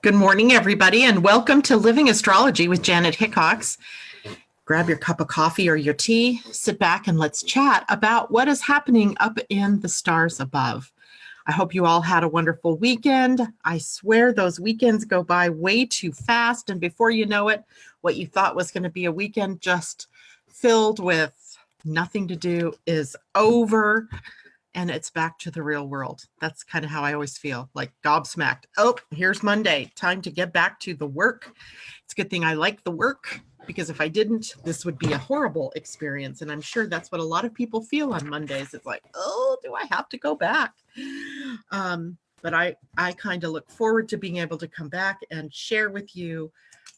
Good morning, everybody, and welcome to Living Astrology with Janet Hickox. Grab your cup of coffee or your tea, sit back, and let's chat about what is happening up in the stars above. I hope you all had a wonderful weekend. I swear those weekends go by way too fast, and before you know it, what you thought was going to be a weekend just filled with nothing to do is over. And it's back to the real world. That's kind of how I always feel, like gobsmacked. Oh, here's Monday. Time to get back to the work. It's a good thing I like the work, because if I didn't, this would be a horrible experience. And I'm sure that's what a lot of people feel on Mondays. It's like, oh, do I have to go back? But I kind of look forward to being able to come back and share with you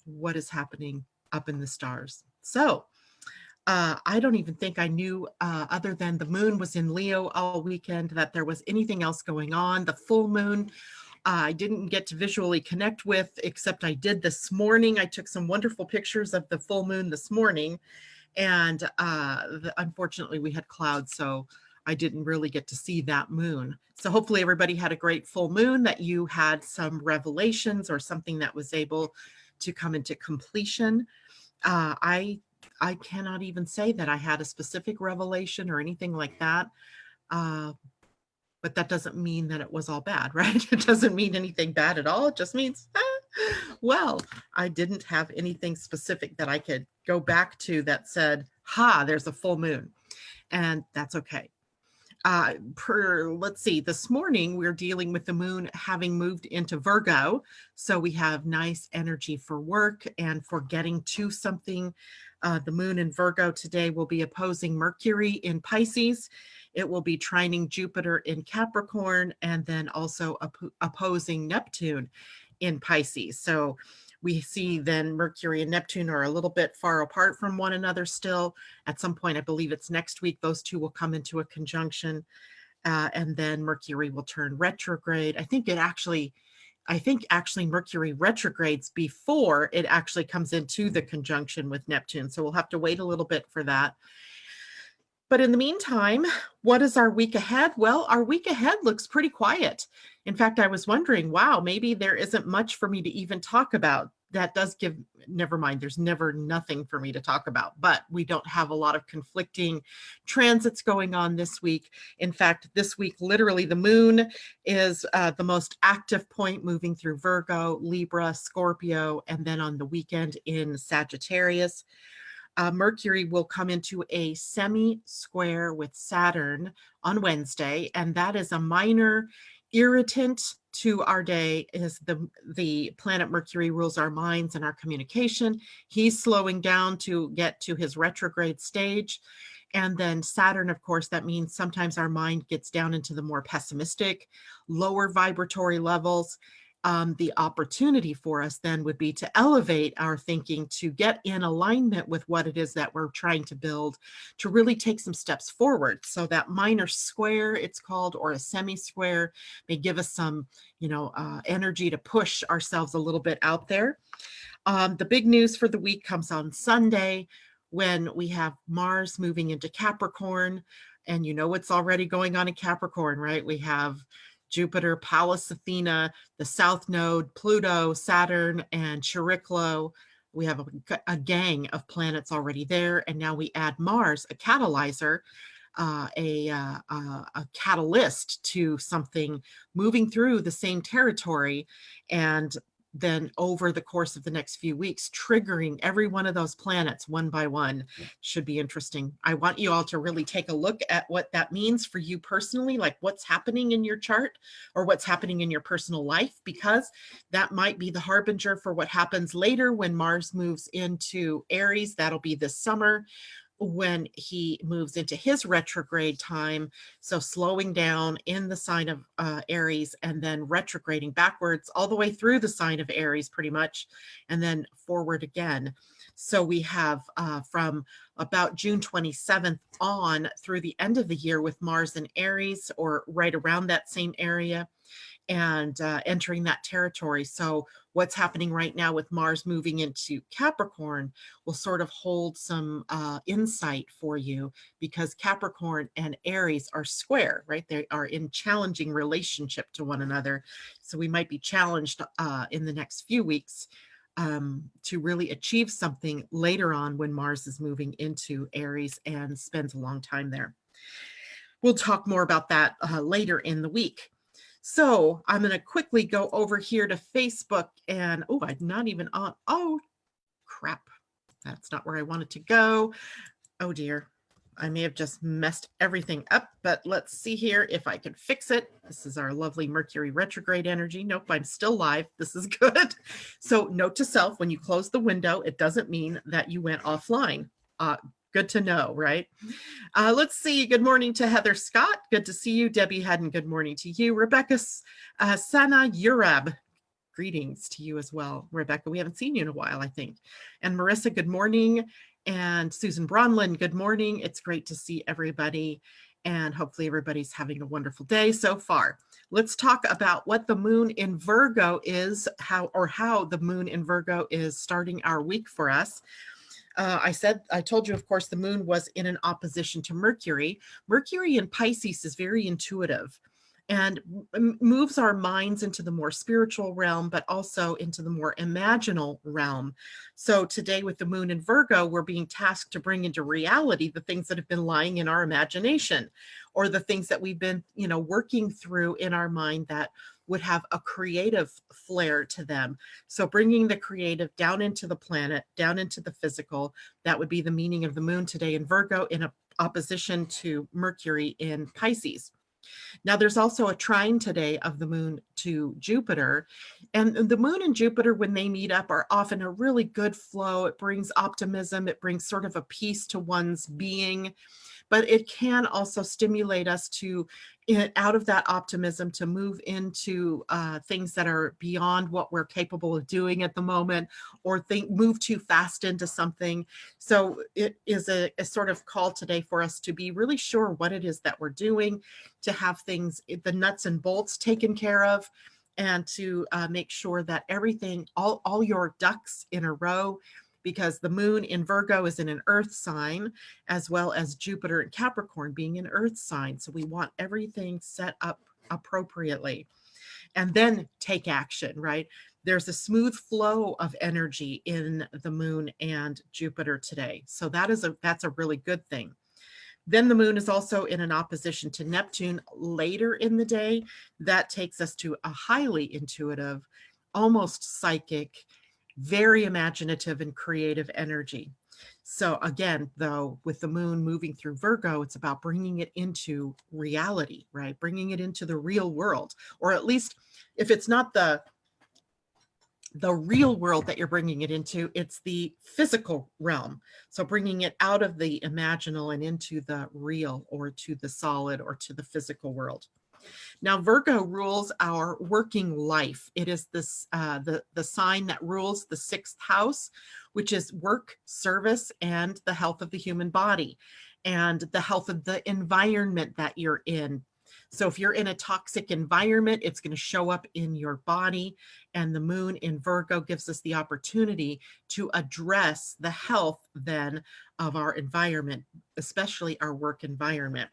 what is happening up in the stars. So I don't even think I knew, other than the moon was in Leo all weekend, that there was anything else going on. The full moon, I didn't get to visually connect with, except I did this morning. I took some wonderful pictures of the full moon this morning, and unfortunately we had clouds, so I didn't really get to see that moon. So hopefully everybody had a great full moon, that you had some revelations or something that was able to come into completion. I cannot even say that I had a specific revelation or anything like that. But that doesn't mean that it was all bad, right? It doesn't mean anything bad at all. It just means, well, I didn't have anything specific that I could go back to that said, there's a full moon. And that's okay. Let's see, this morning we're dealing with the moon having moved into Virgo. So we have nice energy for work and for getting to something. The moon in Virgo today will be opposing Mercury in Pisces. It will be trining Jupiter in Capricorn, and then also opposing Neptune in Pisces. So we see then Mercury and Neptune are a little bit far apart from one another still. At some point, I believe it's next week, those two will come into a conjunction, and then Mercury will turn retrograde. I think actually Mercury retrogrades before it actually comes into the conjunction with Neptune. So we'll have to wait a little bit for that. But in the meantime, what is our week ahead? Well, our week ahead looks pretty quiet. In fact, I was wondering, wow, maybe there isn't much for me to even talk about. That does give, never mind, there's never nothing for me to talk about, but we don't have a lot of conflicting transits going on this week. In fact, this week, literally the moon is the most active point, moving through Virgo, Libra, Scorpio, and then on the weekend in Sagittarius. Mercury will come into a semi-square with Saturn on Wednesday, and that is a minor irritant to our day. Is the planet Mercury rules our minds and our communication. He's slowing down to get to his retrograde stage. And then Saturn, of course, that means sometimes our mind gets down into the more pessimistic, lower vibratory levels. The opportunity for us then would be to elevate our thinking, to get in alignment with what it is that we're trying to build, to really take some steps forward. So that minor square, it's called, or a semi-square, may give us some, energy to push ourselves a little bit out there. The big news for the week comes on Sunday, when we have Mars moving into Capricorn. And what's already going on in Capricorn, right? We have Jupiter, Pallas Athena, the South Node, Pluto, Saturn, and Chariklo. We have a gang of planets already there. And now we add Mars, a catalyzer, a catalyst to something moving through the same territory. And then over the course of the next few weeks, triggering every one of those planets one by one. Should be interesting. I want you all to really take a look at what that means for you personally, like what's happening in your chart or what's happening in your personal life, because that might be the harbinger for what happens later when Mars moves into Aries. That'll be this summer, when he moves into his retrograde time. So slowing down in the sign of Aries, and then retrograding backwards all the way through the sign of Aries pretty much, and then forward again. So we have from about June 27th on through the end of the year with Mars in Aries, or right around that same area. and entering that territory. So what's happening right now with Mars moving into Capricorn will sort of hold some insight for you, because Capricorn and Aries are square, right? They are in challenging relationship to one another. So we might be challenged in the next few weeks to really achieve something later on when Mars is moving into Aries and spends a long time there. We'll talk more about that later in the week. So I'm going to quickly go over here to Facebook and, oh, I'm not even on. Oh, crap. That's not where I wanted to go. Oh, dear. I may have just messed everything up, but let's see here if I can fix it. This is our lovely Mercury retrograde energy. Nope, I'm still live. This is good. So note to self, when you close the window, it doesn't mean that you went offline. Good to know, right? Let's see. Good morning to Heather Scott. Good to see you. Debbie Haddon, good morning to you. Rebecca Sana Urab. Greetings to you as well, Rebecca. We haven't seen you in a while, I think. And Marissa, good morning. And Susan Bronlin, good morning. It's great to see everybody. And hopefully everybody's having a wonderful day so far. Let's talk about what the moon in Virgo is, how the moon in Virgo is starting our week for us. I told you, of course, the moon was in an opposition to Mercury. Mercury in Pisces is very intuitive and moves our minds into the more spiritual realm, but also into the more imaginal realm. So today with the moon in Virgo, we're being tasked to bring into reality the things that have been lying in our imagination, or the things that we've been, working through in our mind that would have a creative flair to them. So bringing the creative down into the planet, down into the physical, that would be the meaning of the moon today in Virgo, in opposition to Mercury in Pisces. Now, there's also a trine today of the moon to Jupiter. And the moon and Jupiter, when they meet up, are often a really good flow. It brings optimism. It brings sort of a peace to one's being. But it can also stimulate us to, out of that optimism, to move into things that are beyond what we're capable of doing at the moment, or move too fast into something. So it is a sort of call today for us to be really sure what it is that we're doing, to have things, the nuts and bolts taken care of, and to make sure that everything, all your ducks in a row, because the moon in Virgo is in an earth sign, as well as Jupiter in Capricorn being an earth sign. So we want everything set up appropriately, and then take action, right? There's a smooth flow of energy in the moon and Jupiter today. So that's a really good thing. Then the moon is also in an opposition to Neptune later in the day. That takes us to a highly intuitive, almost psychic, very imaginative and creative energy. So again, though, with the moon moving through Virgo, it's about bringing it into reality, right? Bringing it into the real world, or at least if it's not the real world that you're bringing it into, it's the physical realm. So bringing it out of the imaginal and into the real, or to the solid, or to the physical world. Now, Virgo rules our working life. It is this the sign that rules the sixth house, which is work, service, and the health of the human body, and the health of the environment that you're in. So if you're in a toxic environment, it's going to show up in your body. And the moon in Virgo gives us the opportunity to address the health then of our environment, especially our work environment.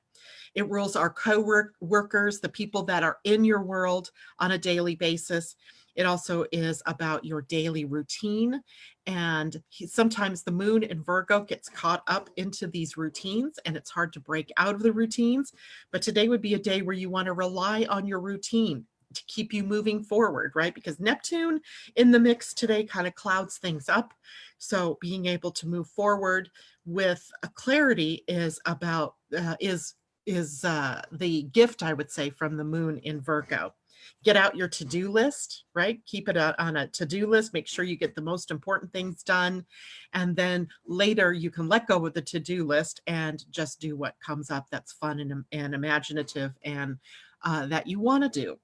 It rules our co-workers, the people that are in your world on a daily basis. It also is about your daily routine. And sometimes the moon in Virgo gets caught up into these routines, and it's hard to break out of the routines. But today would be a day where you want to rely on your routine to keep you moving forward, right? Because Neptune in the mix today kind of clouds things up. So being able to move forward with a clarity is about, is the gift, I would say, from the moon in Virgo. Get out your to-do list, right? Keep it on a to-do list. Make sure you get the most important things done. And then later you can let go of the to-do list and just do what comes up that's fun and imaginative, and that you want to do.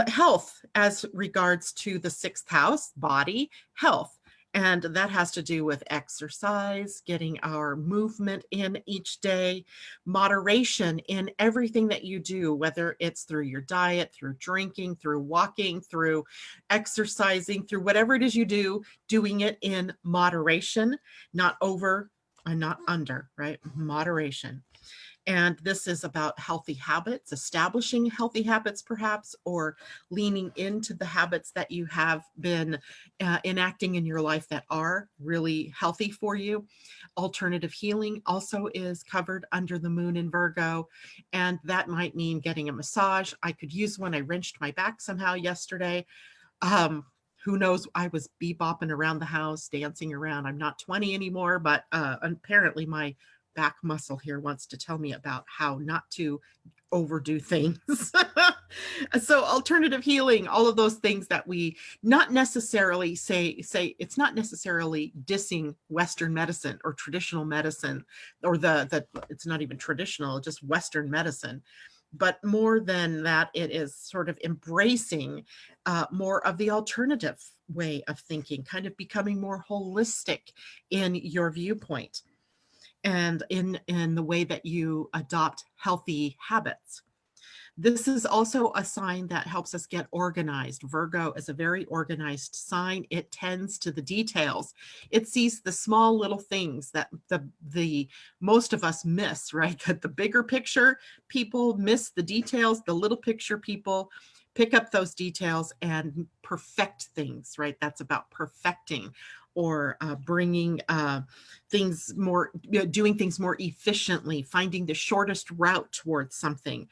Health, as regards to the sixth house, body, health. And that has to do with exercise, getting our movement in each day, moderation in everything that you do, whether it's through your diet, through drinking, through walking, through exercising, through whatever it is you do, doing it in moderation, not over and not under, right? Moderation. And this is about healthy habits, establishing healthy habits, perhaps, or leaning into the habits that you have been enacting in your life that are really healthy for you. Alternative healing also is covered under the moon in Virgo, and that might mean getting a massage. I could use one. I wrenched my back somehow yesterday. Um, who knows? I was bebopping around the house, dancing around. I'm not 20 anymore, but apparently my back muscle here wants to tell me about how not to overdo things. So alternative healing, all of those things that we not necessarily say it's not necessarily dissing Western medicine or traditional medicine, or the it's not even traditional, just Western medicine. But more than that, it is sort of embracing more of the alternative way of thinking, kind of becoming more holistic in your viewpoint and in the way that you adopt healthy habits. This is also a sign that helps us get organized. Virgo is a very organized sign. It tends to the details. It sees the small little things that the most of us miss, right? The bigger picture people miss the details. The little picture people pick up those details and perfect things, right? That's about perfecting or bringing things more, doing things more efficiently, finding the shortest route towards something.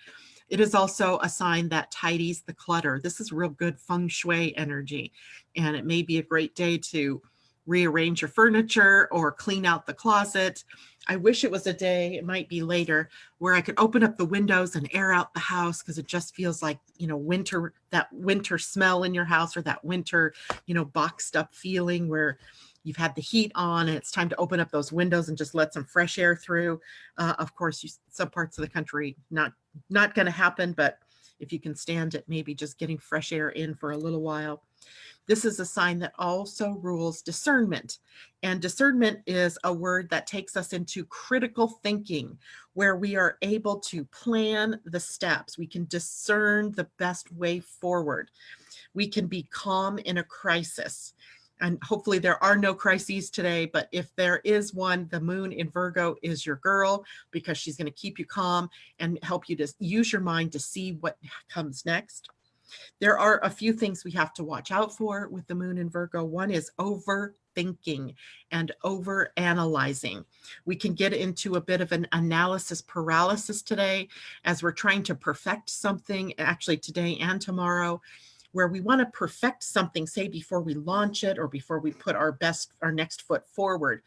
It is also a sign that tidies the clutter. This is real good feng shui energy, and it may be a great day to rearrange your furniture or clean out the closet. I wish it was a day, it might be later, where I could open up the windows and air out the house, because it just feels like, winter, that winter smell in your house, or that winter, boxed up feeling where you've had the heat on and it's time to open up those windows and just let some fresh air through. Of course, some parts of the country, not going to happen, but if you can stand it, maybe just getting fresh air in for a little while. This is a sign that also rules discernment. And discernment is a word that takes us into critical thinking, where we are able to plan the steps. We can discern the best way forward. We can be calm in a crisis. And hopefully there are no crises today, but if there is one, the moon in Virgo is your girl, because she's going to keep you calm and help you to use your mind to see what comes next. There are a few things we have to watch out for with the moon in Virgo. One is overthinking and overanalyzing. We can get into a bit of an analysis paralysis today as we're trying to perfect something, actually today and tomorrow, where we want to perfect something, say before we launch it or before we put our next foot forward.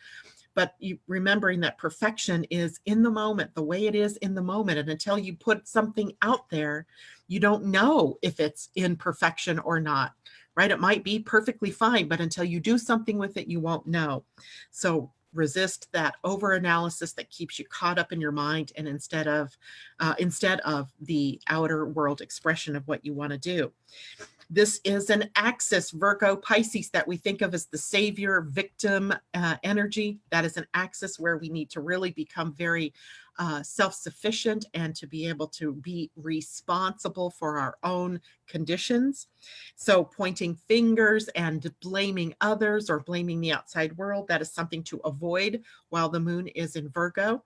But remembering that perfection is in the moment, the way it is in the moment. And until you put something out there, you don't know if it's in perfection or not, right? It might be perfectly fine, but until you do something with it, you won't know. So resist that over-analysis that keeps you caught up in your mind, and instead of the outer world expression of what you want to do. This is an axis, Virgo Pisces, that we think of as the savior victim energy. That is an axis where we need to really become very self-sufficient and to be able to be responsible for our own conditions. So pointing fingers and blaming others or blaming the outside world, that is something to avoid while the moon is in Virgo.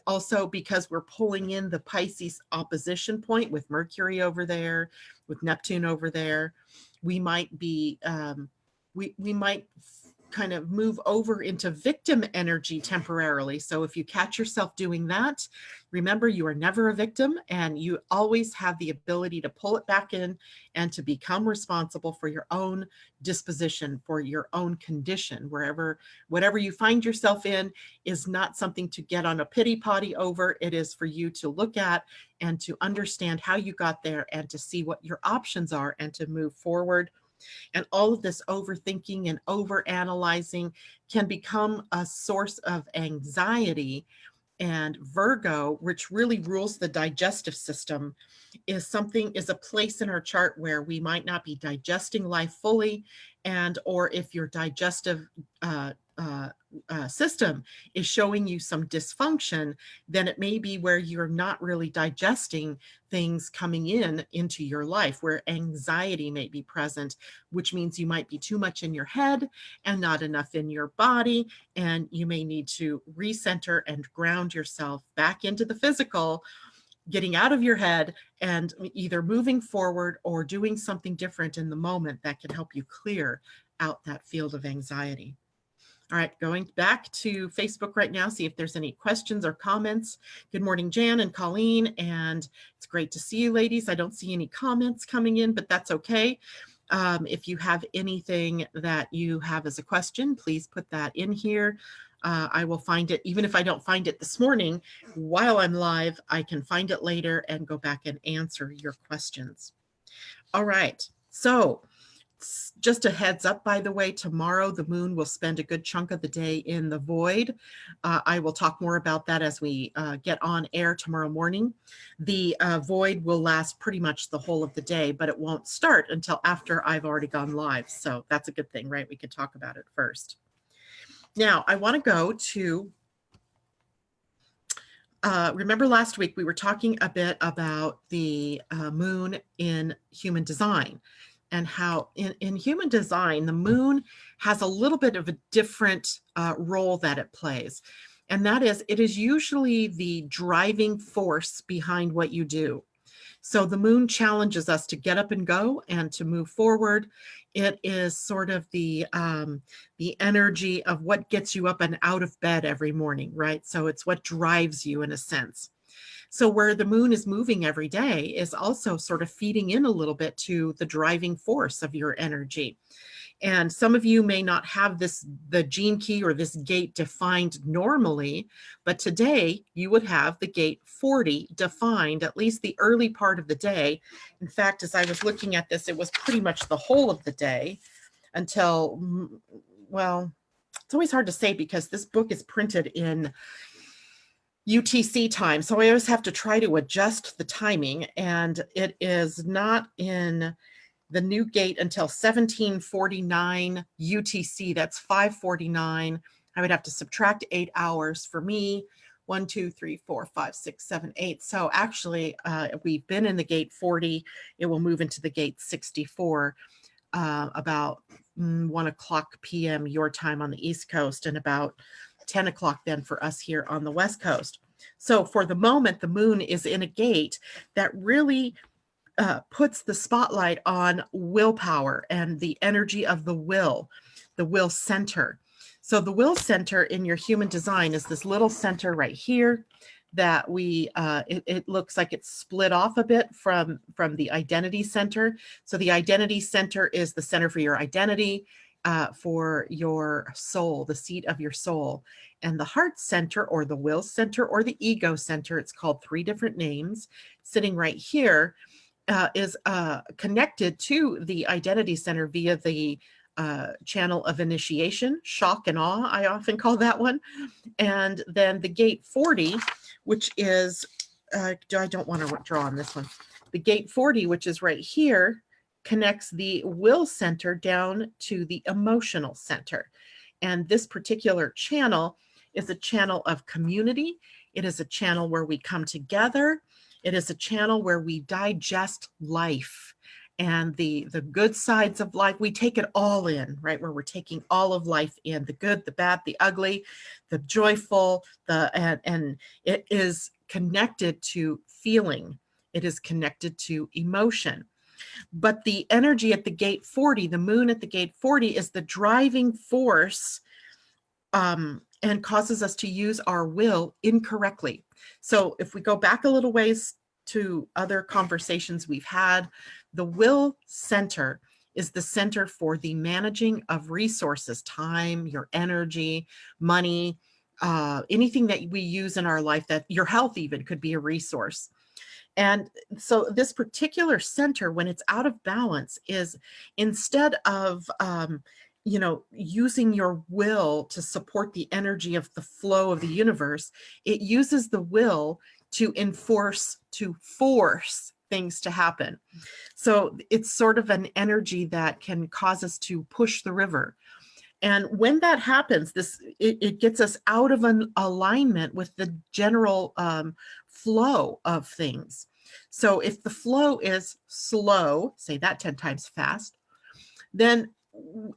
Also, because we're pulling in the Pisces opposition point with Mercury over there, with Neptune over there, we might be, we might kind of move over into victim energy temporarily. So if you catch yourself doing that, remember you are never a victim, and you always have the ability to pull it back in and to become responsible for your own disposition, for your own condition. Whatever you find yourself in is not something to get on a pity potty over. It is for you to look at and to understand how you got there, and to see what your options are and to move forward. And all of this overthinking and overanalyzing can become a source of anxiety. And Virgo, which really rules the digestive system, is a place in our chart where we might not be digesting life fully, and or if your digestive system is showing you some dysfunction, then it may be where you're not really digesting things coming into your life, where anxiety may be present, which means you might be too much in your head and not enough in your body, and you may need to recenter and ground yourself back into the physical, getting out of your head and either moving forward or doing something different in the moment that can help you clear out that field of anxiety. All right, going back to Facebook right now, see if there's any questions or comments. Good morning, Jan and Colleen, and it's great to see you, ladies. I don't see any comments coming in, but that's okay. If you have anything that you have as a question, please put that in here. I will find it, even if I don't find it this morning, while I'm live, I can find it later and go back and answer your questions. All right, so just a heads up, by the way, tomorrow the moon will spend a good chunk of the day in the void. I will talk more about that as we get on air tomorrow morning. The void will last pretty much the whole of the day, but it won't start until after I've already gone live. So that's a good thing, right? We could talk about it first. Now, I want to go to, remember last week we were talking a bit about the moon in human design, and how in human design, the moon has a little bit of a different role that it plays. And that is, it is usually the driving force behind what you do. So the moon challenges us to get up and go and to move forward. It is sort of the energy of what gets you up and out of bed every morning, right? So it's what drives you in a sense. So where the moon is moving every day is also sort of feeding in a little bit to the driving force of your energy. And some of you may not have the gene key or this gate defined normally, but today you would have the gate 40 defined, at least the early part of the day. In fact, as I was looking at this, it was pretty much the whole of the day until, well, it's always hard to say because this book is printed in UTC time. So I always have to try to adjust the timing, and it is not in the new gate until 1749 UTC. That's 5:49. I would have to subtract 8 hours for me. 1, 2, 3, 4, 5, 6, 7, 8. So actually, we've been in the gate 40. It will move into the gate 64 about 1 o'clock p.m. your time on the East Coast, and about 10 o'clock then for us here on the West Coast. So for the moment, the moon is in a gate that really puts the spotlight on willpower and the energy of the will center. So the will center in your human design is this little center right here that it looks like it's split off a bit from the identity center. So the identity center is the center for your identity, for your soul, the seat of your soul. And the heart center, or the will center, or the ego center, it's called 3 different names, sitting right here, is connected to the identity center via the channel of initiation, shock and awe, I often call that one. And then the gate 40, which is, I don't want to draw on this one. The gate 40, which is right here, connects the will center down to the emotional center. And this particular channel is a channel of community. It is a channel where we come together. It is a channel where we digest life and the good sides of life. We take it all in, right? Where we're taking all of life in, the good, the bad, the ugly, the joyful, and it is connected to feeling. It is connected to emotion. But the energy at the gate 40, the moon at the gate 40, is the driving force and causes us to use our will incorrectly. So if we go back a little ways to other conversations we've had, the will center is the center for the managing of resources, time, your energy, money, anything that we use in our life, that your health even could be a resource. And so this particular center, when it's out of balance, is instead of using your will to support the energy of the flow of the universe, it uses the will to force things to happen. So it's sort of an energy that can cause us to push the river. And when that happens, it gets us out of an alignment with the general flow of things. So if the flow is slow, say that 10 times fast, then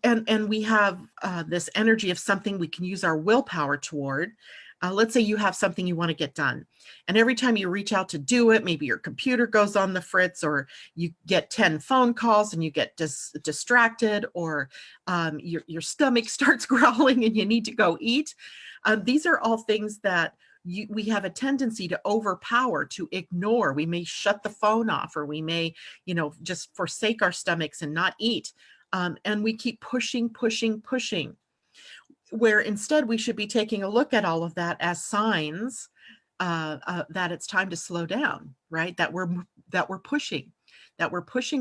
and we have this energy of something we can use our willpower toward. Let's say you have something you want to get done, and every time you reach out to do it, maybe your computer goes on the fritz, or you get 10 phone calls and you get distracted, or your stomach starts growling and you need to go eat. These are all things that we have a tendency to overpower, to ignore. We may shut the phone off, or we may, just forsake our stomachs and not eat. And we keep pushing, pushing, pushing, where instead we should be taking a look at all of that as signs that it's time to slow down, right? That we're pushing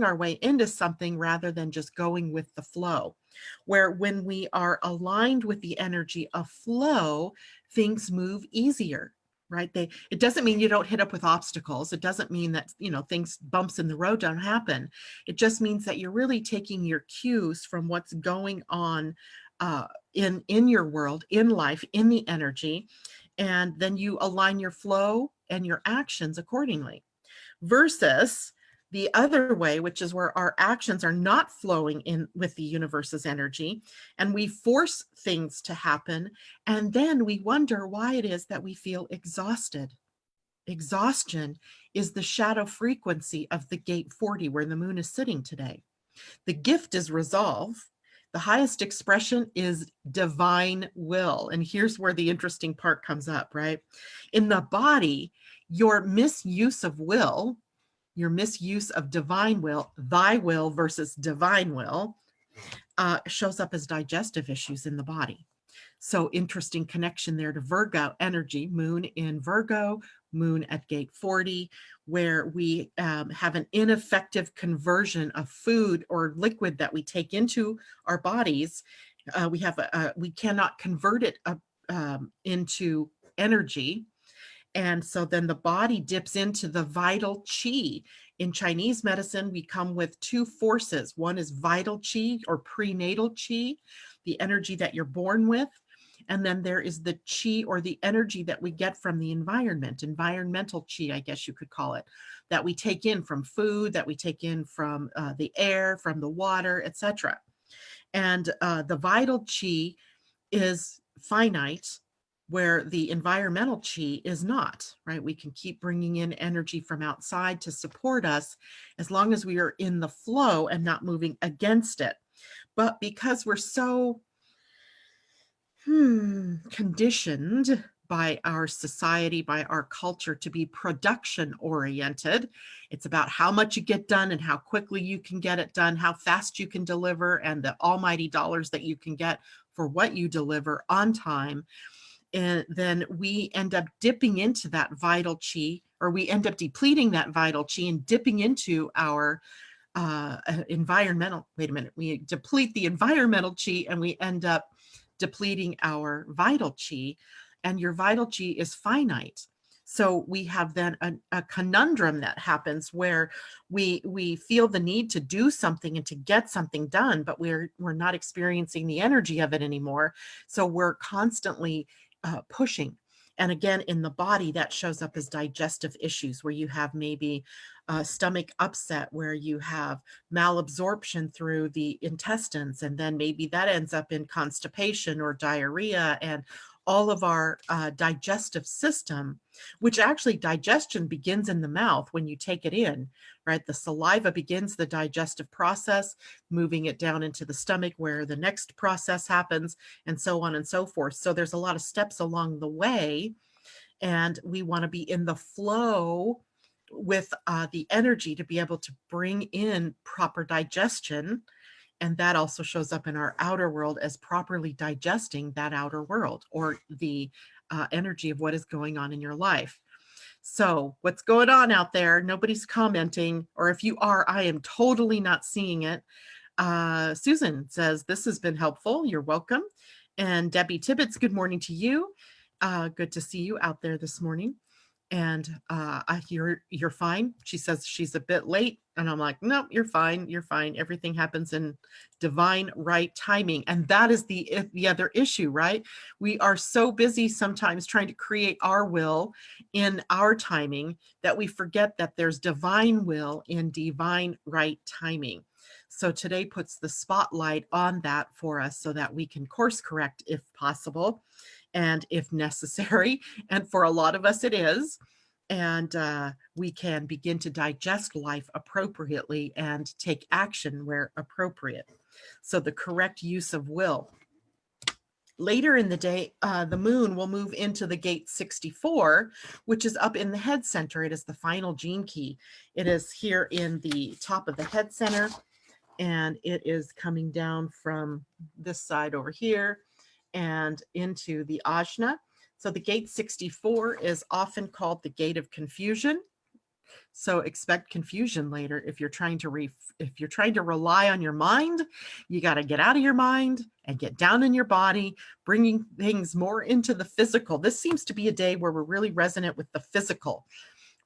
our way into something rather than just going with the flow. Where when we are aligned with the energy of flow, things move easier, right? It doesn't mean you don't hit up with obstacles. It doesn't mean that, things, bumps in the road don't happen. It just means that you're really taking your cues from what's going on in your world, in life, in the energy, and then you align your flow and your actions accordingly. Versus the other way, which is where our actions are not flowing in with the universe's energy, and we force things to happen, and then we wonder why it is that we feel exhausted. Exhaustion is the shadow frequency of the gate 40, where the moon is sitting today. The gift is resolve. The highest expression is divine will. And here's where the interesting part comes up, right? In the body, your misuse of will, your misuse of divine will, thy will versus divine will, shows up as digestive issues in the body. So interesting connection there to Virgo energy, moon in Virgo, moon at gate 40, where we have an ineffective conversion of food or liquid that we take into our bodies. We cannot convert it into energy. And so then the body dips into the vital chi. In Chinese medicine, we come with two forces. One is vital chi or prenatal chi, the energy that you're born with. And then there is the chi, or the energy that we get from the environment, environmental chi, I guess you could call it, that we take in from food, that we take in from the air, from the water, etc. And the vital chi is finite, where the environmental chi is not, right? We can keep bringing in energy from outside to support us as long as we are in the flow and not moving against it. But because we're so conditioned by our society, by our culture to be production oriented, it's about how much you get done and how quickly you can get it done, how fast you can deliver, and the almighty dollars that you can get for what you deliver on time. And then we end up dipping into that vital chi, or we end up depleting that vital chi and dipping into our we deplete the environmental chi and we end up depleting our vital chi, and your vital chi is finite. So we have then a conundrum that happens where we feel the need to do something and to get something done, but we're not experiencing the energy of it anymore. So we're constantly pushing. And again, in the body, that shows up as digestive issues, where you have maybe stomach upset, where you have malabsorption through the intestines, and then maybe that ends up in constipation or diarrhea, and all of our digestive system, which actually digestion begins in the mouth when you take it in, right? The saliva begins the digestive process, moving it down into the stomach where the next process happens, and so on and so forth. So there's a lot of steps along the way, and we want to be in the flow with the energy to be able to bring in proper digestion. And that also shows up in our outer world as properly digesting that outer world, or the energy of what is going on in your life. So what's going on out there? Nobody's commenting, or if you are, I am totally not seeing it. Susan says, this has been helpful. You're welcome. And Debbie Tibbetts, good morning to you. Good to see you out there this morning. And you're fine. She says she's a bit late. And I'm like, no, you're fine. You're fine. Everything happens in divine right timing. And that is the other issue, right? We are so busy sometimes trying to create our will in our timing that we forget that there's divine will in divine right timing. So today puts the spotlight on that for us so that we can course correct if possible and if necessary. And for a lot of us, it is. And we can begin to digest life appropriately and take action where appropriate. So the correct use of will. Later in the day, the moon will move into the gate 64, which is up in the head center. It is the final gene key. It is here in the top of the head center, and it is coming down from this side over here and into the ajna. So the gate 64 is often called the gate of confusion. So expect confusion later. If you're trying to rely on your mind, you got to get out of your mind and get down in your body, bringing things more into the physical. This seems to be a day where we're really resonant with the physical,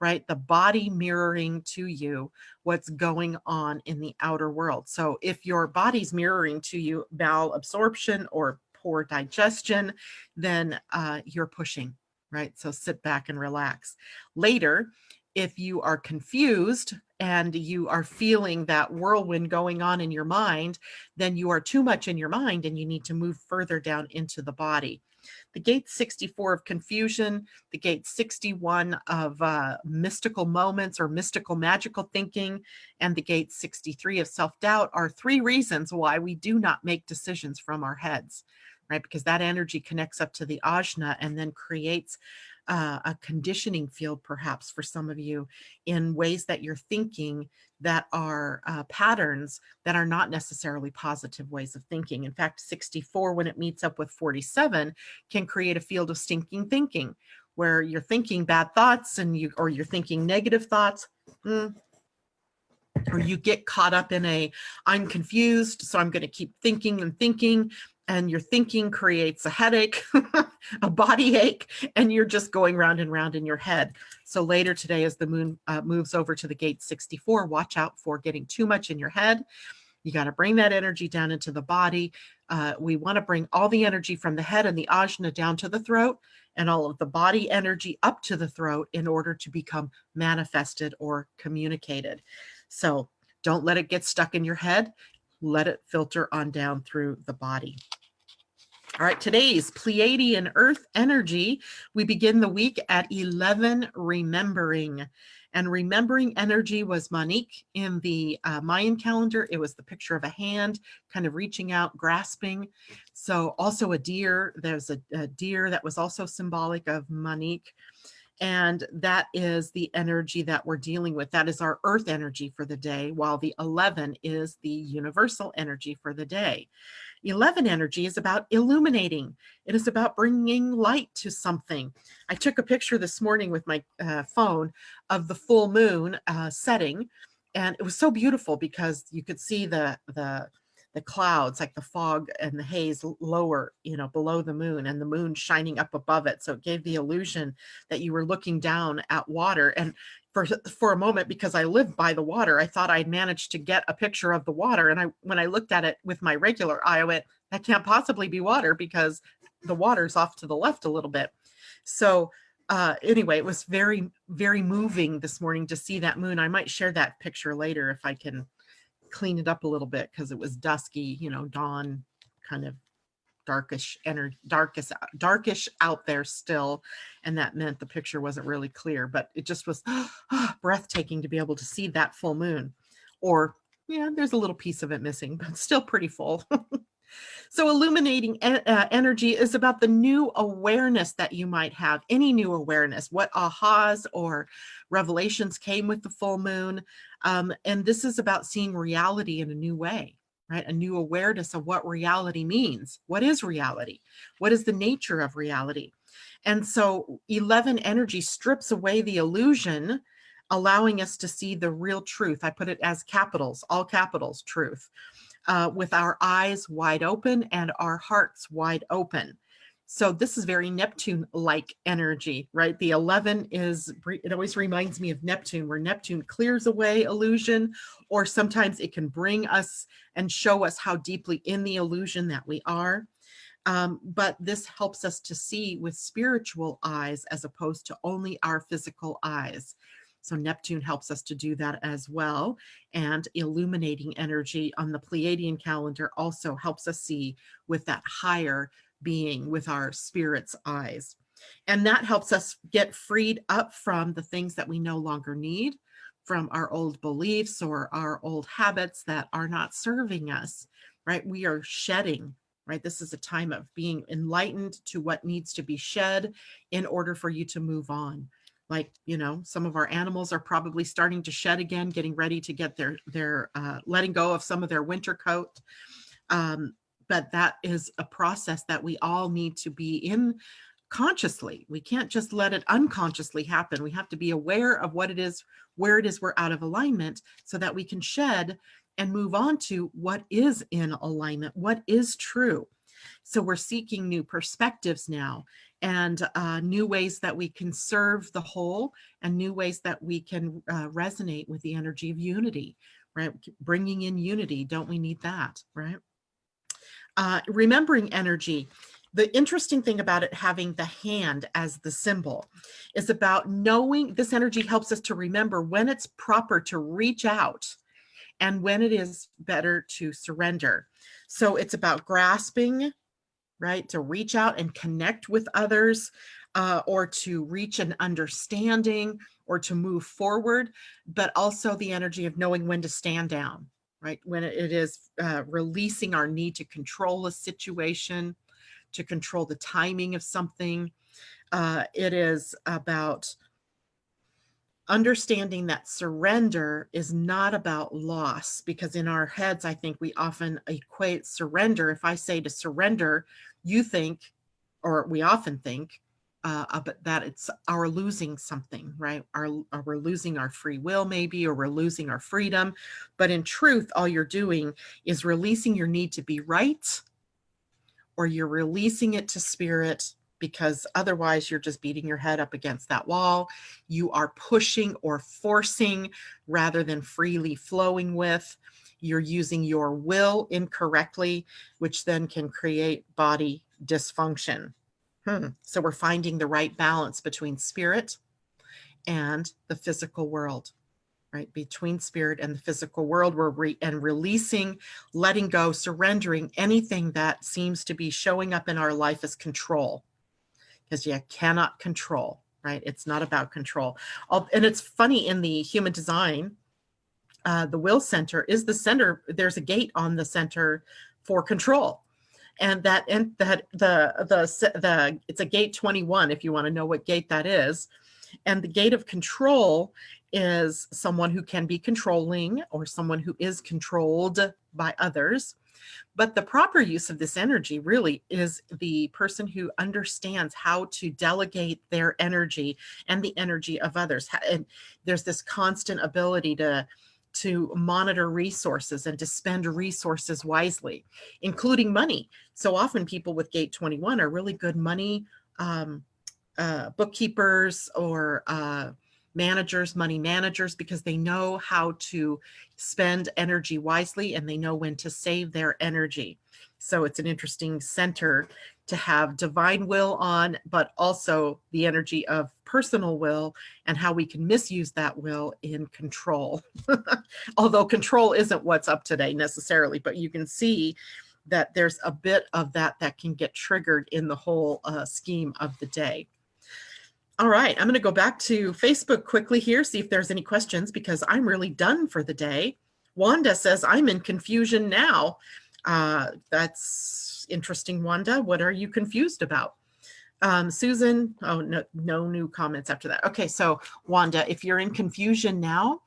right? The body mirroring to you what's going on in the outer world. So if your body's mirroring to you bowel absorption or poor digestion, then you're pushing, right? So sit back and relax. Later, if you are confused and you are feeling that whirlwind going on in your mind, then you are too much in your mind and you need to move further down into the body. The gate 64 of confusion, the gate 61 of mystical moments or mystical magical thinking, and the gate 63 of self-doubt are three reasons why we do not make decisions from our heads, right? Because that energy connects up to the ajna and then creates a conditioning field, perhaps for some of you, in ways that you're thinking that are patterns that are not necessarily positive ways of thinking. In fact, 64, when it meets up with 47, can create a field of stinking thinking, where you're thinking bad thoughts and you're thinking negative thoughts. Or you get caught up in I'm confused, so I'm going to keep thinking and thinking, and your thinking creates a headache, a body ache, and you're just going round and round in your head. So later today, as the moon moves over to the gate 64, watch out for getting too much in your head. You got to bring that energy down into the body. We want to bring all the energy from the head and the ajna down to the throat, and all of the body energy up to the throat in order to become manifested or communicated. So don't let it get stuck in your head. Let it filter on down through the body. All right, today's Pleiadian-Earth energy. We begin the week at 11, remembering. And remembering energy was Monique in the Mayan calendar. It was the picture of a hand kind of reaching out, grasping. So also a deer. There's a deer that was also symbolic of Monique. And that is the energy that we're dealing with. That is our earth energy for the day, while the 11 is the universal energy for the day. 11 energy is about illuminating. It is about bringing light to something. I took a picture this morning with my phone of the full moon setting, and it was so beautiful because you could see the clouds, like the fog and the haze lower, below the moon, and the moon shining up above it. So it gave the illusion that you were looking down at water. And for a moment, because I live by the water, I thought I'd managed to get a picture of the water. And when I looked at it with my regular eye, I went, that can't possibly be water because the water's off to the left a little bit. So anyway, it was very, very moving this morning to see that moon. I might share that picture later if I can clean it up a little bit, because it was dusky, dawn, kind of darkish out there still, and that meant the picture wasn't really clear, but it just was breathtaking to be able to see that full moon. Or there's a little piece of it missing, but still pretty full. So illuminating energy is about the new awareness that you might have, any new awareness, what ahas or revelations came with the full moon. And this is about seeing reality in a new way, right? A new awareness of what reality means. What is reality? What is the nature of reality? And so 11 energy strips away the illusion, allowing us to see the real truth. I put it as capitals, all capitals, truth. With our eyes wide open and our hearts wide open. So this is very Neptune-like energy, right? The 11 is, it always reminds me of Neptune, where Neptune clears away illusion, or sometimes it can bring us and show us how deeply in the illusion that we are. But this helps us to see with spiritual eyes as opposed to only our physical eyes. So Neptune helps us to do that as well. And illuminating energy on the Pleiadian calendar also helps us see with that higher being, with our spirit's eyes. And that helps us get freed up from the things that we no longer need, from our old beliefs or our old habits that are not serving us, right? We are shedding, right? This is a time of being enlightened to what needs to be shed in order for you to move on. Like, you know, some of our animals are probably starting to shed again, getting ready to get their letting go of some of their winter coat. But that is a process that we all need to be in consciously. We can't just let it unconsciously happen. We have to be aware of what it is, where it is we're out of alignment, so that we can shed and move on to what is in alignment, what is true. So we're seeking new perspectives now, and new ways that we can serve the whole, and new ways that we can resonate with the energy of unity, right? Bringing in unity. Don't we need that, right? Remembering energy. The interesting thing about it having the hand as the symbol is about knowing this energy helps us to remember when it's proper to reach out and when it is better to surrender. So it's about grasping, right? To reach out and connect with others, or to reach an understanding, or to move forward, but also the energy of knowing when to stand down, right? When it is releasing our need to control a situation, to control the timing of something. It is about understanding that surrender is not about loss, because in our heads, I think we often equate surrender. If I say to surrender, you think, or we often think, that it's our losing something, right? We're losing our free will maybe, or we're losing our freedom. But in truth, all you're doing is releasing your need to be right, or you're releasing it to spirit, because otherwise you're just beating your head up against that wall. You are pushing or forcing rather than freely flowing with. You're using your will incorrectly, which then can create body dysfunction. So we're finding the right balance between spirit and the physical world, right? Between spirit and the physical world, we're releasing, letting go, surrendering anything that seems to be showing up in our life as control, because you cannot control, right? It's not about control. And it's funny, in the human design, the will center is the center. There's a gate on the center for control. And it's a gate 21, if you want to know what gate that is. And the gate of control is someone who can be controlling, or someone who is controlled by others. But the proper use of this energy really is the person who understands how to delegate their energy and the energy of others. And there's this constant ability to monitor resources and to spend resources wisely, including money. So often people with gate 21 are really good money bookkeepers, or money managers, because they know how to spend energy wisely, and they know when to save their energy. So it's an interesting center to have divine will on, but also the energy of personal will, and how we can misuse that will in control. Although control isn't what's up today necessarily, but you can see that there's a bit of that can get triggered in the whole scheme of the day. All right, I'm going to go back to Facebook quickly here, see if there's any questions, because I'm really done for the day. Wanda says, I'm in confusion now. That's interesting, Wanda. What are you confused about? Susan, oh, no new comments after that. Okay, so Wanda, if you're in confusion now,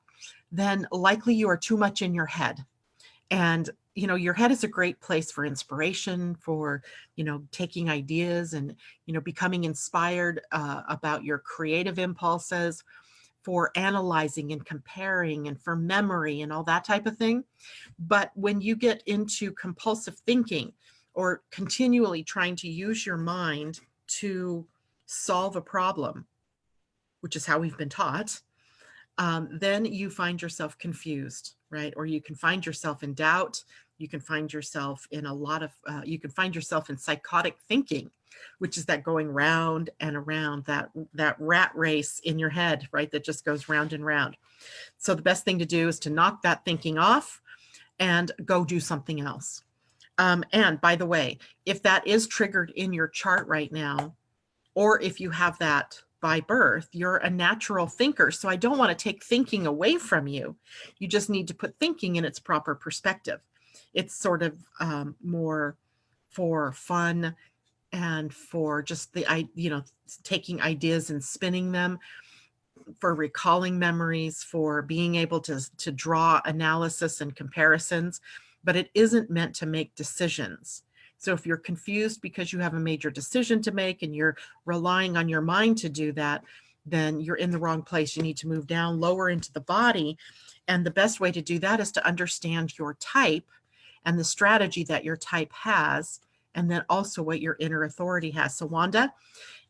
then likely you are too much in your head. And, you know, your head is a great place for inspiration, for, you know, taking ideas and, you know, becoming inspired about your creative impulses, for analyzing and comparing, and for memory and all that type of thing. But when you get into compulsive thinking, or continually trying to use your mind to solve a problem, which is how we've been taught, then you find yourself confused, right? Or you can find yourself in doubt. You can find yourself in you can find yourself in psychotic thinking, which is that going round and around, that rat race in your head, right? That just goes round and round. So the best thing to do is to knock that thinking off and go do something else. And by the way, if that is triggered in your chart right now, or if you have that by birth, you're a natural thinker. So I don't want to take thinking away from you. You just need to put thinking in its proper perspective. It's sort of more for fun and for just taking ideas and spinning them, for recalling memories, for being able to draw analysis and comparisons, but it isn't meant to make decisions. So if you're confused because you have a major decision to make and you're relying on your mind to do that, then you're in the wrong place. You need to move down lower into the body. And the best way to do that is to understand your type and the strategy that your type has, and then also what your inner authority has. So Wanda,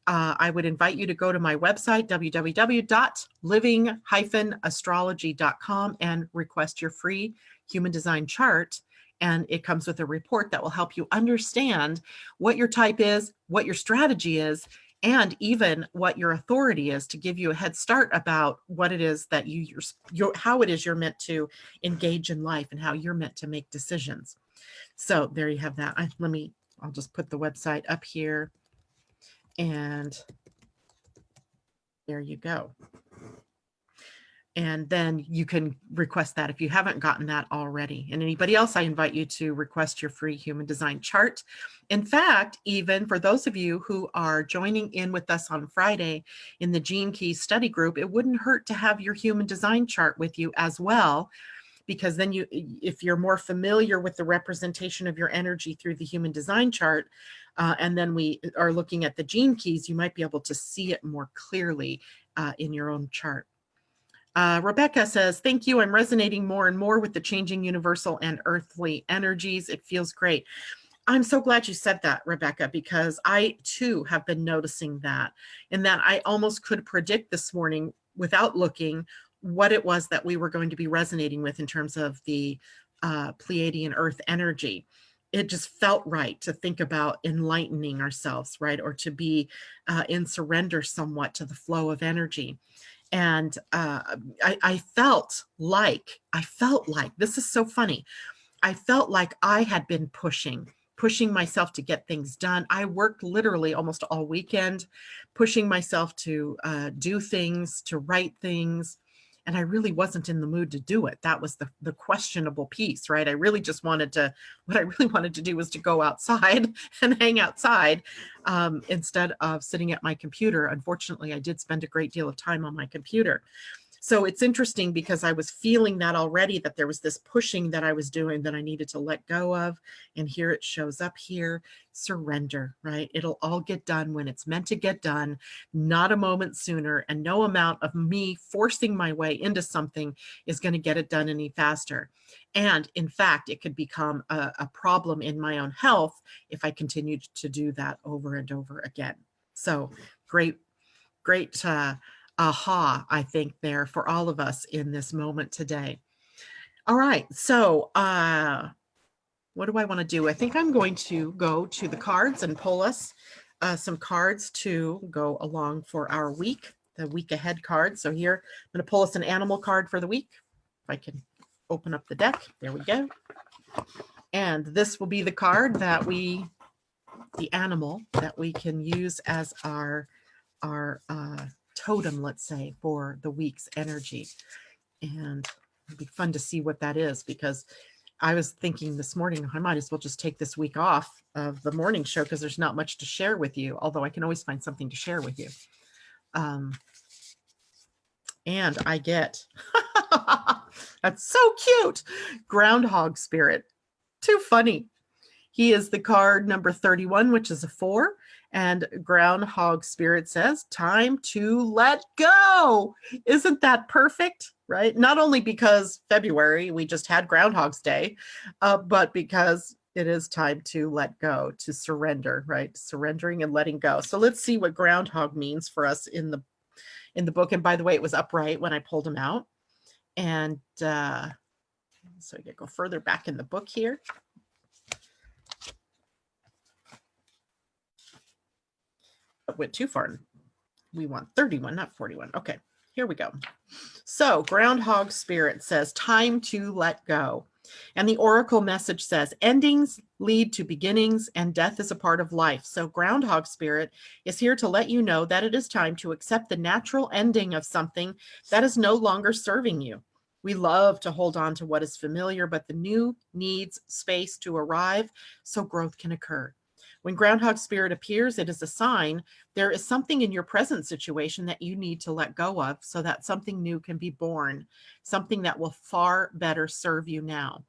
I would invite you to go to my website, www.living-astrology.com, and request your free human design chart. And it comes with a report that will help you understand what your type is, what your strategy is, and even what your authority is, to give you a head start about what it is that how it is you're meant to engage in life and how you're meant to make decisions. So there you have that. I'll just put the website up here, and there you go. And then you can request that if you haven't gotten that already. And anybody else, I invite you to request your free human design chart. In fact, even for those of you who are joining in with us on Friday in the Gene Keys study group, it wouldn't hurt to have your human design chart with you as well, because then if you're more familiar with the representation of your energy through the human design chart, and then we are looking at the Gene Keys, you might be able to see it more clearly in your own chart. Rebecca says, thank you. I'm resonating more and more with the changing universal and earthly energies. It feels great. I'm so glad you said that, Rebecca, because I too have been noticing that, and that I almost could predict this morning without looking what it was that we were going to be resonating with in terms of the Pleiadian-Earth energy. It just felt right to think about enlightening ourselves, right? Or to be in surrender somewhat to the flow of energy. And I felt like, this is so funny. I felt like I had been pushing myself to get things done. I worked literally almost all weekend, pushing myself to do things, to write things. And I really wasn't in the mood to do it. That was the questionable piece, right? what I really wanted to do was to go outside and hang outside instead of sitting at my computer. Unfortunately, I did spend a great deal of time on my computer. So it's interesting because I was feeling that already, that there was this pushing that I was doing that I needed to let go of. And here it shows up here, surrender, right? It'll all get done when it's meant to get done, not a moment sooner. And no amount of me forcing my way into something is going to get it done any faster. And in fact, it could become a problem in my own health if I continued to do that over and over again. So great aha, I think, there for all of us in this moment today. All right, so what do I want to do? I think I'm going to go to the cards and pull us some cards to go along for our week, the week ahead card. So here, I'm going to pull us an animal card for the week. If I can open up the deck, there we go. And this will be the card that the animal that we can use as our totem, let's say, for the week's energy. And it'd be fun to see what that is, because I was thinking this morning, I might as well just take this week off of the morning show because there's not much to share with you, although I can always find something to share with you. And I get, that's so cute, Groundhog Spirit. Too funny. He is the card number 31, which is a 4. And Groundhog Spirit says, time to let go. Isn't that perfect, right? Not only because February, we just had Groundhog's Day, but because It is time to let go, to surrender, right? Surrendering and letting go. So let's see what groundhog means for us in the book. And by the way, it was upright when I pulled him out. And so I can go further back in the book here. I went too far. We want 31, not 41. Okay, here we go. So groundhog spirit says, time to let go. And the oracle message says, endings lead to beginnings and death is a part of life. So groundhog spirit is here to let you know that it is time to accept the natural ending of something that is no longer serving you. We love to hold on to what is familiar, but the new needs space to arrive so growth can occur. When groundhog spirit appears, it is a sign there is something in your present situation that you need to let go of so that something new can be born, something that will far better serve you now.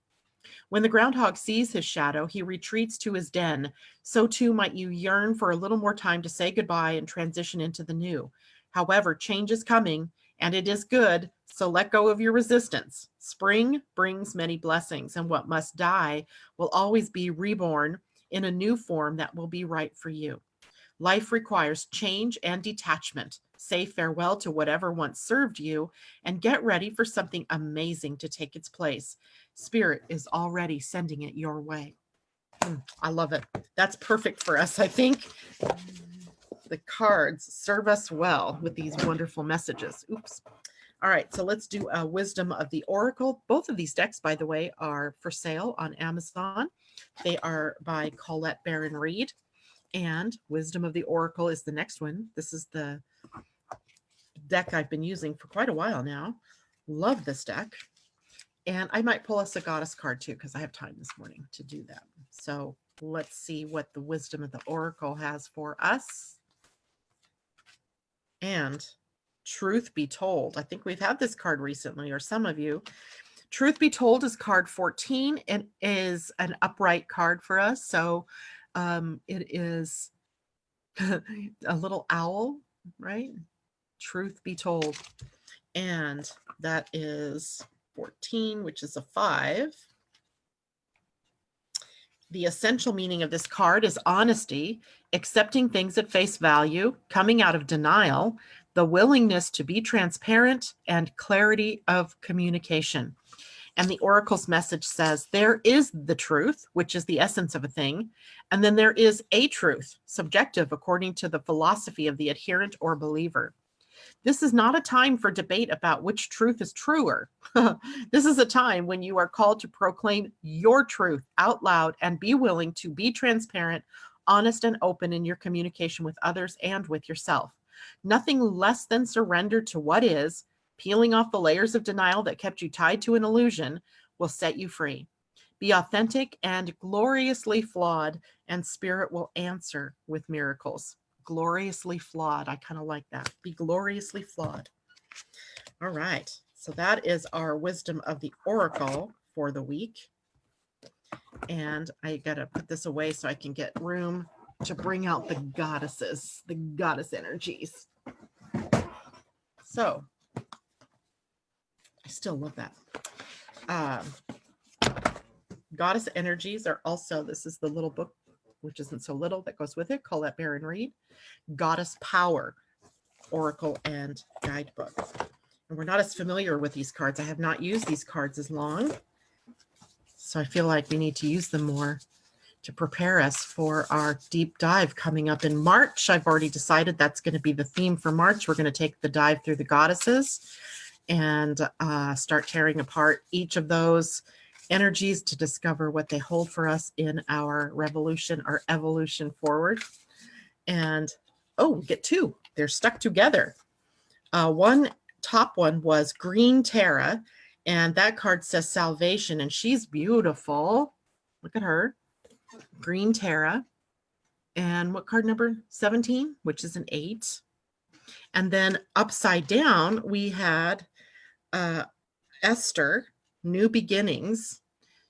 When the groundhog sees his shadow, he retreats to his den. So too might you yearn for a little more time to say goodbye and transition into the new. However, change is coming and it is good, so let go of your resistance. Spring brings many blessings, and what must die will always be reborn in a new form that will be right for you. Life requires change and detachment. Say farewell to whatever once served you and get ready for something amazing to take its place. Spirit is already sending it your way. I love it. That's perfect for us. I think the cards serve us well with these wonderful messages. Oops. All right, so let's do a Wisdom of the Oracle. Both of these decks, by the way, are for sale on Amazon. They are by Colette Baron-Reed. And Wisdom of the Oracle is the next one. This is the deck I've been using for quite a while now. Love this deck. And I might pull us a goddess card too, because I have time this morning to do that. So let's see what the Wisdom of the Oracle has for us. And truth be told, I think we've had this card recently, or some of you. Truth be told is card 14 and is an upright card for us. So it is a little owl, right? Truth be told. And that is 14, which is a 5. The essential meaning of this card is honesty, accepting things at face value, coming out of denial, the willingness to be transparent, and clarity of communication. And the oracle's message says there is the truth, which is the essence of a thing, and then there is a truth, subjective according to the philosophy of the adherent or believer. This is not a time for debate about which truth is truer. This is a time when you are called to proclaim your truth out loud and be willing to be transparent, honest, and open in your communication with others and with yourself. Nothing less than surrender to what is, peeling off the layers of denial that kept you tied to an illusion, will set you free. Be authentic and gloriously flawed, and spirit will answer with miracles. Gloriously flawed. I kind of like that. Be gloriously flawed. All right. So that is our Wisdom of the Oracle for the week. And I got to put this away so I can get room to bring out the goddesses, the goddess energies. So I still love that. Goddess energies are also, this is the little book, which isn't so little, that goes with it, Colette Baron-Reed. Goddess Power, Oracle and Guidebook. And we're not as familiar with these cards. I have not used these cards as long. So I feel like we need to use them more to prepare us for our deep dive coming up in March. I've already decided that's going to be the theme for March. We're going to take the dive through the goddesses and start tearing apart each of those energies to discover what they hold for us in our revolution or evolution forward. And oh, we get two. They're stuck together. One top one was Green Terra, and that card says salvation, and she's beautiful. Look at her. Green Terra. And what card number? 17, which is an 8. And then upside down, we had Esther, New Beginnings.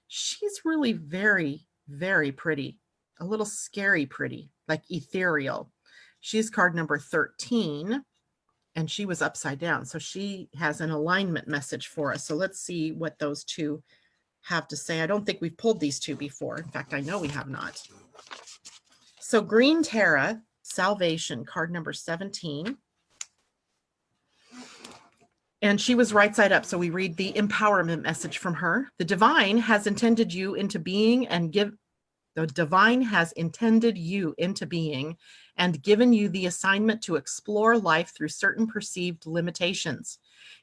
She's really very, very pretty. A little scary pretty, like ethereal. She's card number 13, and she was upside down. So she has an alignment message for us. So let's see what those two have to say. I don't think we've pulled these two before. In fact, I know we have not. So Green Terra, Salvation, card number 17. And she was right side up. So we read the empowerment message from her. The divine has intended you into being and the divine has intended you into being and given you the assignment to explore life through certain perceived limitations.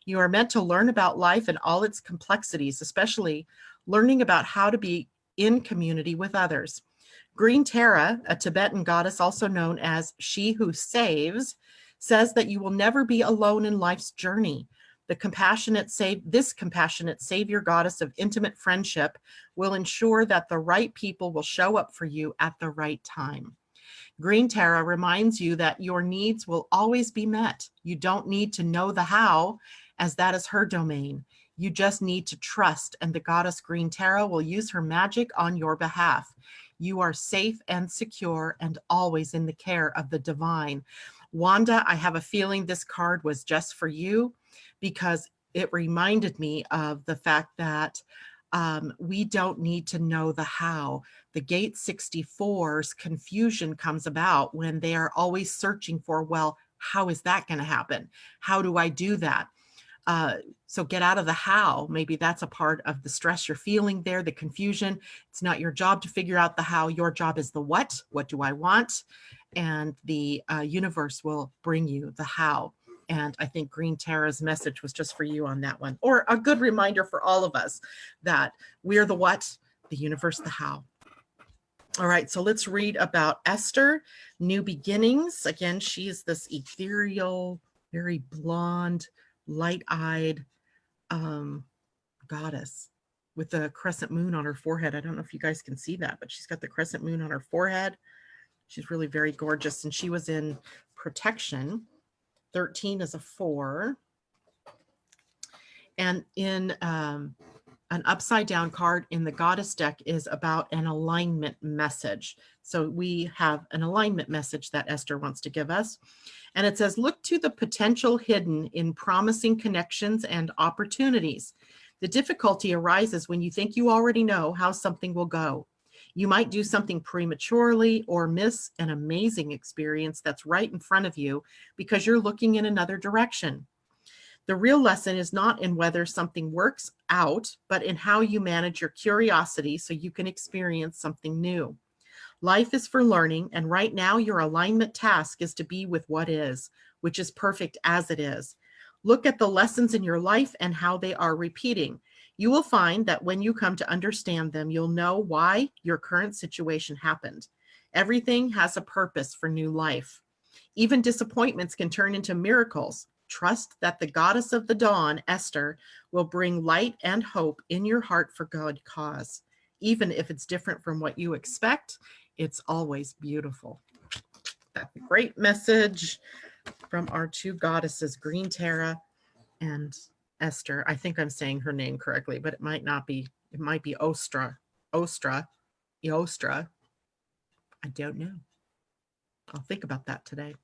You are meant to learn about life and all its complexities, especially learning about how to be in community with others. Green Tara, a Tibetan goddess also known as She Who Saves, says that you will never be alone in life's journey. This compassionate savior goddess of intimate friendship will ensure that the right people will show up for you at the right time. Green Tara reminds you that your needs will always be met. You don't need to know the how, as that is her domain. You just need to trust, and the goddess Green Tara will use her magic on your behalf. You are safe and secure and always in the care of the divine. Wanda, I have a feeling this card was just for you, because it reminded me of the fact that we don't need to know the how. The Gate 64's confusion comes about when they are always searching for, well, how is that going to happen? How do I do that? So get out of the how. Maybe that's a part of the stress you're feeling there, the confusion. It's not your job to figure out the how. Your job is the what. What do I want? And the universe will bring you the how. And I think Green Tara's message was just for you on that one, or a good reminder for all of us that we're the what, the universe, the how. All right, so let's read about Esther, New Beginnings. Again, she is this ethereal, very blonde, light-eyed goddess with the crescent moon on her forehead. I don't know if you guys can see that, but she's got the crescent moon on her forehead. She's really very gorgeous, and she was in protection. 13 is a 4. And in an upside down card in the goddess deck is about an alignment message. So we have an alignment message that Esther wants to give us. And it says, look to the potential hidden in promising connections and opportunities. The difficulty arises when you think you already know how something will go. You might do something prematurely or miss an amazing experience that's right in front of you because you're looking in another direction. The real lesson is not in whether something works out, but in how you manage your curiosity so you can experience something new. Life is for learning, and right now your alignment task is to be with what is, which is perfect as it is. Look at the lessons in your life and how they are repeating. You will find that when you come to understand them, you'll know why your current situation happened. Everything has a purpose for new life. Even disappointments can turn into miracles. Trust that the goddess of the dawn, Esther, will bring light and hope in your heart for good cause. Even if it's different from what you expect, it's always beautiful. That's a great message from our two goddesses, Green Tara and Esther. I think I'm saying her name correctly, but it might not be. It might be Ostra. I don't know. I'll think about that today.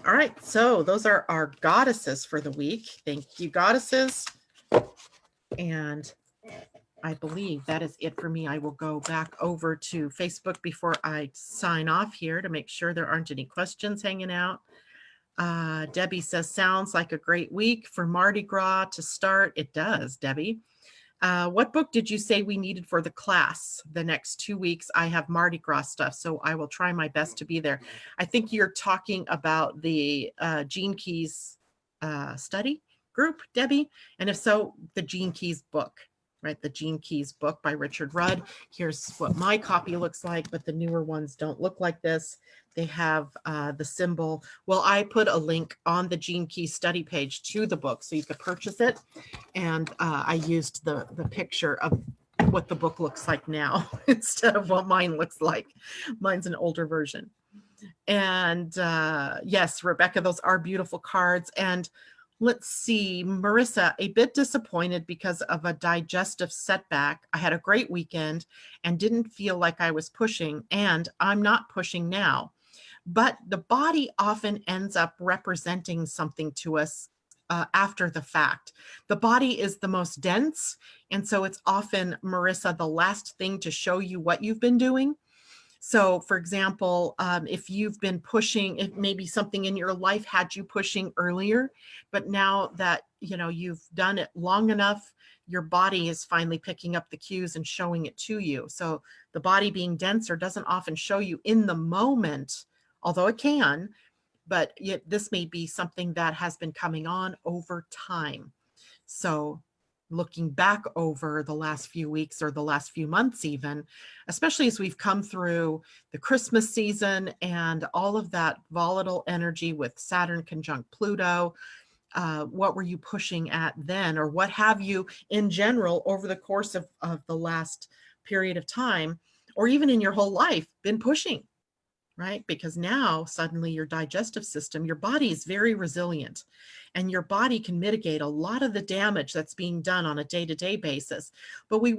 All right, so those are our goddesses for the week. Thank you, goddesses. And I believe that is it for me. I will go back over to Facebook before I sign off here to make sure there aren't any questions hanging out. Debbie says, sounds like a great week for Mardi Gras to start. It does, Debbie. What book did you say we needed for the class? The next 2 weeks, I have Mardi Gras stuff, so I will try my best to be there. I think you're talking about the Gene Keys study group, Debbie. And if so, the Gene Keys book, right? The Gene Keys book by Richard Rudd. Here's what my copy looks like, but the newer ones don't look like this. They have the symbol. Well, I put a link on the Gene Keys study page to the book so you could purchase it. And I used the picture of what the book looks like now instead of what mine looks like. Mine's an older version. And yes, Rebecca, those are beautiful cards. And let's see, Marissa, a bit disappointed because of a digestive setback. I had a great weekend and didn't feel like I was pushing, and I'm not pushing now. But the body often ends up representing something to us after the fact. The body is the most dense. And so it's often, Marissa, the last thing to show you what you've been doing. So for example, if you've been pushing, if maybe something in your life had you pushing earlier, but now that, you know, you've done it long enough, your body is finally picking up the cues and showing it to you. So the body being denser doesn't often show you in the moment, although it can, but yet this may be something that has been coming on over time. So looking back over the last few weeks or the last few months, even, especially as we've come through the Christmas season and all of that volatile energy with Saturn conjunct Pluto, what were you pushing at then? Or what have you in general over the course of the last period of time, or even in your whole life, been pushing? Right? Because now suddenly your digestive system, your body is very resilient, and your body can mitigate a lot of the damage that's being done on a day-to-day basis. But we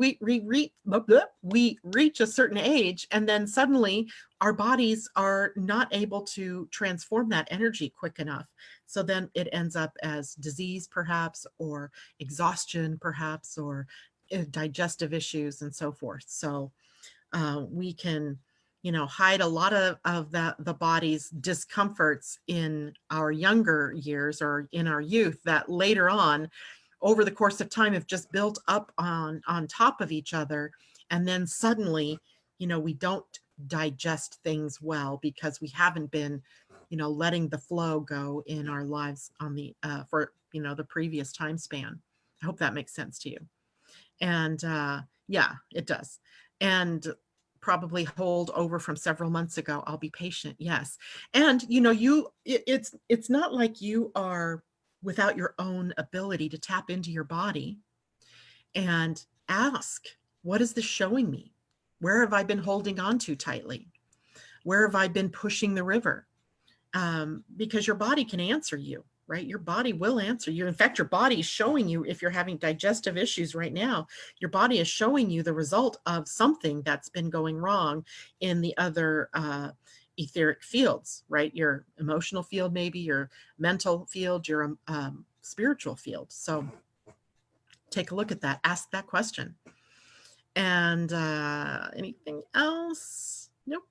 reach a certain age, and then suddenly our bodies are not able to transform that energy quick enough. So then it ends up as disease, perhaps, or exhaustion, perhaps, or digestive issues and so forth. So we can, you know, hide a lot of the body's discomforts in our younger years or in our youth that later on over the course of time have just built up on top of each other. And then suddenly, you know, we don't digest things well because we haven't been, you know, letting the flow go in our lives on the for, you know, the previous time span. I hope that makes sense to you. And yeah, it does. And probably hold over from several months ago. I'll be patient. Yes. And you know, it's not like you are without your own ability to tap into your body and ask, what is this showing me? Where have I been holding on too tightly? Where have I been pushing the river? Because your body can answer you, right? Your body will answer you. In fact, your body is showing you, if you're having digestive issues right now, your body is showing you the result of something that's been going wrong in the other etheric fields, right? Your emotional field, maybe your mental field, your spiritual field. So take a look at that. Ask that question. And anything else? Nope.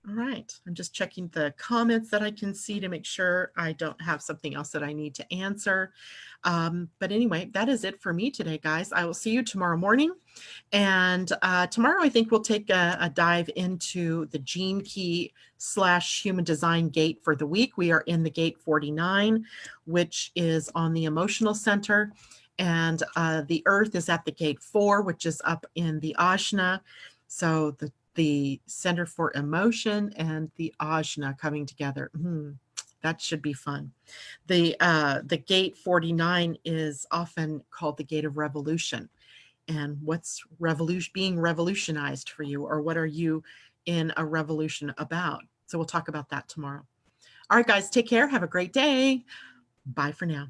All right, I'm just checking the comments that I can see to make sure I don't have something else that I need to answer. But anyway, that is it for me today, guys. I will see you tomorrow morning. And tomorrow, I think we'll take a dive into the gene key / human design gate for the week. We are in the gate 49, which is on the emotional center. And the Earth is at the gate 4, which is up in the Ajna. So the Center for Emotion and the Ajna coming together. That should be fun. The gate 49 is often called the gate of revolution. And what's being revolutionized for you, or what are you in a revolution about? So we'll talk about that tomorrow. All right, guys, take care. Have a great day. Bye for now.